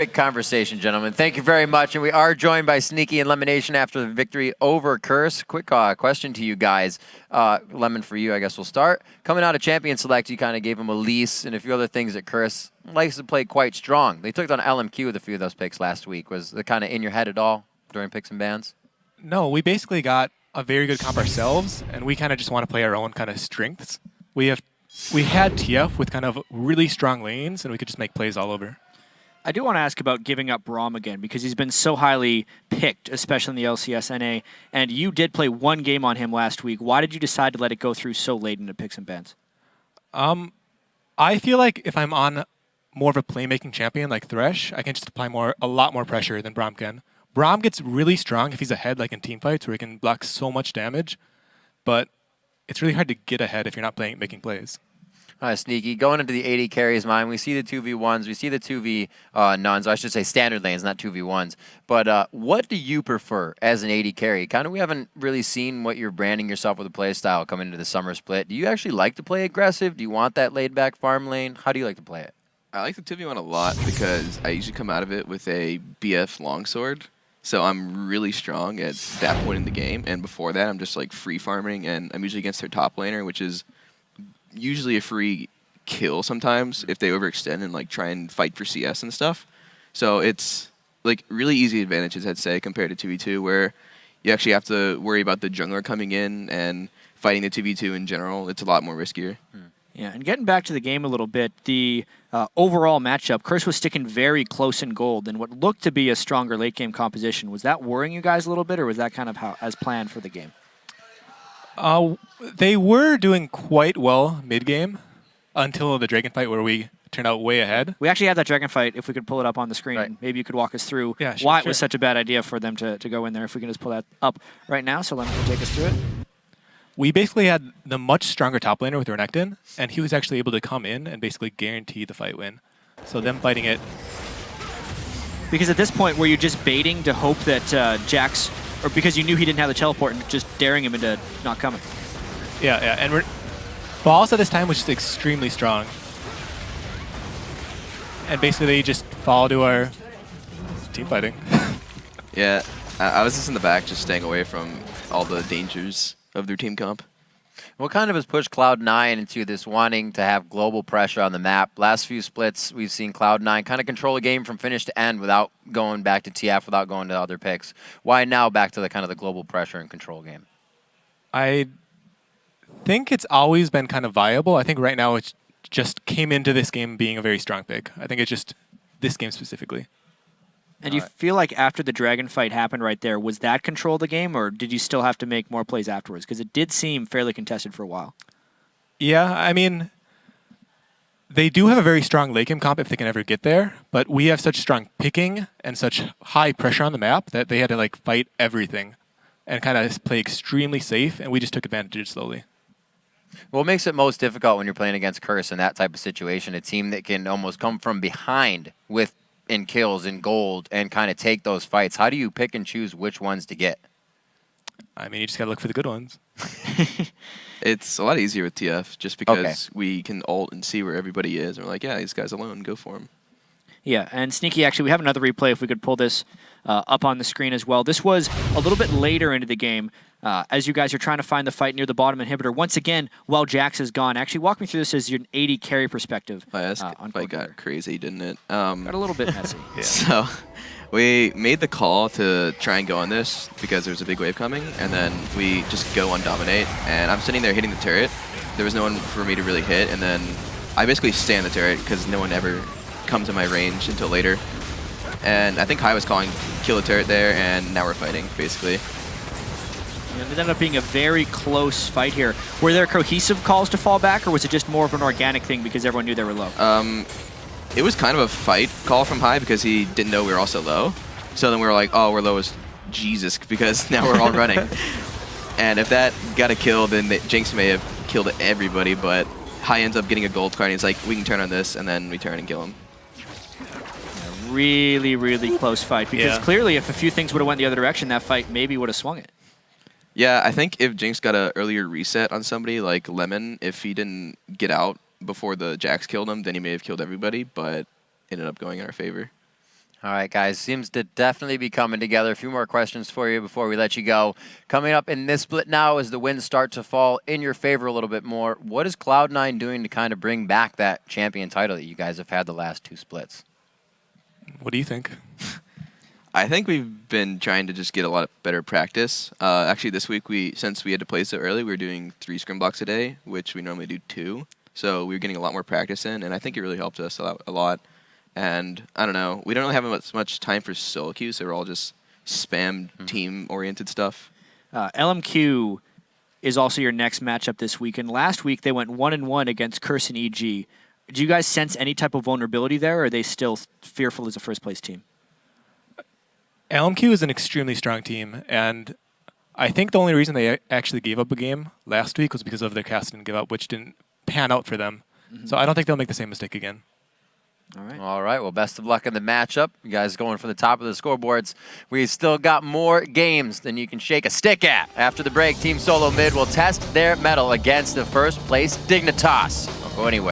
Great conversation, gentlemen. Thank you very much. And we are joined by Sneaky and Lemonation after the victory over Curse. Quick question to you guys. Lemon, for you, I guess we'll start. Coming out of Champion Select, you kind of gave him a lease and a few other things that Curse likes to play quite strong. They took it on LMQ with a few of those picks last week. Was it kind of in your head at all during picks and bans? No, we basically got a very good comp ourselves, and we kind of just want to play our own kind of strengths. We had TF with kind of really strong lanes, and we could just make plays all over. I do want to ask about giving up Braum again, because he's been so highly picked, especially in the LCS NA, and you did play one game on him last week. Why did you decide to let it go through so late into picks and bans? I feel like if I'm on more of a playmaking champion like Thresh, I can just apply a lot more pressure than Braum can. Braum gets really strong if he's ahead, like in team fights, where he can block so much damage, but it's really hard to get ahead if you're not making plays. Sneaky, going into the AD carries mind, we see the 2v1s, we see the 2v nuns, I should say standard lanes, not 2v1s. But what do you prefer as an AD carry? Kind of, we haven't really seen what you're branding yourself with a play style coming into the summer split. Do you actually like to play aggressive? Do you want that laid-back farm lane? How do you like to play it? I like the 2v1 a lot because I usually come out of it with a BF longsword. So I'm really strong at that point in the game. And before that, I'm just like free farming, and I'm usually against their top laner, which is usually a free kill sometimes if they overextend and like try and fight for CS and stuff. So it's like really easy advantages, I'd say, compared to 2v2, where you actually have to worry about the jungler coming in and fighting the 2v2 in general. It's a lot more riskier. Yeah, and getting back to the game a little bit, the overall matchup, Curse was sticking very close in gold, and what looked to be a stronger late game composition. Was that worrying you guys a little bit, or was that kind of as planned for the game? They were doing quite well mid-game until the Dragon fight, where we turned out way ahead. We actually had that Dragon fight. If we could pull it up on the screen, right. Maybe you could walk us through why it was such a bad idea for them to go in there. If we can just pull that up right now, so let me take us through it. We basically had the much stronger top laner with Renekton, and he was actually able to come in and basically guarantee the fight win. So them fighting it. Because at this point, were you just baiting to hope that Jax, or because you knew he didn't have the teleport and just daring him into not coming? Yeah, and Balls at this time was just extremely strong. And basically they just fall to our team fighting. Yeah, I was just in the back just staying away from all the dangers of their team comp. What kind of has pushed Cloud9 into this wanting to have global pressure on the map? Last few splits, we've seen Cloud9 kind of control a game from finish to end without going back to TF, without going to other picks. Why now back to the kind of the global pressure and control game? I think it's always been kind of viable. I think right now it just came into this game being a very strong pick. I think it's just this game specifically. And you feel like after the Dragon fight happened right there, was that control of the game, or did you still have to make more plays afterwards? Because it did seem fairly contested for a while. Yeah, I mean, they do have a very strong late game comp if they can ever get there, but we have such strong picking and such high pressure on the map that they had to like fight everything and kind of play extremely safe, and we just took advantage slowly. What makes it most difficult when you're playing against Curse in that type of situation? A team that can almost come from behind in kills, in gold, and kind of take those fights. How do you pick and choose which ones to get? I mean, you just got to look for the good ones. It's a lot easier with TF just because we can ult and see where everybody is. And we're like, yeah, these guys alone, go for them. Yeah, and Sneaky, actually, we have another replay if we could pull this up on the screen as well. This was a little bit later into the game as you guys are trying to find the fight near the bottom inhibitor. Once again, while Jax is gone. Actually, walk me through this as your 80 carry perspective. This fight got crazy, didn't it? Got a little bit messy. Yeah. So we made the call to try and go on this because there was a big wave coming, and then we just go on dominate, and I'm sitting there hitting the turret. There was no one for me to really hit, and then I basically stay on the turret because no one ever comes in my range until later. And I think Kai was calling kill the turret there, and now we're fighting, basically. And it ended up being a very close fight here. Were there cohesive calls to fall back, or was it just more of an organic thing because everyone knew they were low? It was kind of a fight call from Hai because he didn't know we were also low. So then we were like, oh, we're low as Jesus because now we're all running. And if that got a kill, then Jinx may have killed everybody, but Hai ends up getting a gold card, and he's like, we can turn on this, and then we turn and kill him. Really, really close fight, because clearly if a few things would have went the other direction, that fight maybe would have swung it. Yeah, I think if Jinx got an earlier reset on somebody like Lemon, if he didn't get out before the Jax killed him, then he may have killed everybody, but ended up going in our favor. All right, guys, seems to definitely be coming together. A few more questions for you before we let you go. Coming up in this split now as the winds start to fall in your favor a little bit more, what is Cloud9 doing to kind of bring back that champion title that you guys have had the last 2 splits? What do you think? I think we've been trying to just get a lot of better practice. Actually, this week, since we had to play so early, we were doing 3 scrim blocks a day, which we normally do 2. So we were getting a lot more practice in, and I think it really helped us a lot. And I don't know, we don't really have much time for solo queue, so we're all just spam team-oriented stuff. LMQ is also your next matchup this week, and last week they went 1-1 against Curse and EG. Do you guys sense any type of vulnerability there, or are they still fearful as a first-place team? LMQ is an extremely strong team, and I think the only reason they actually gave up a game last week was because of their cast and give up, which didn't pan out for them. So I don't think they'll make the same mistake again. All right. Well, best of luck in the matchup. You guys going for the top of the scoreboards. We've still got more games than you can shake a stick at. After the break, Team Solo Mid will test their mettle against the first place Dignitas. Don't go anywhere.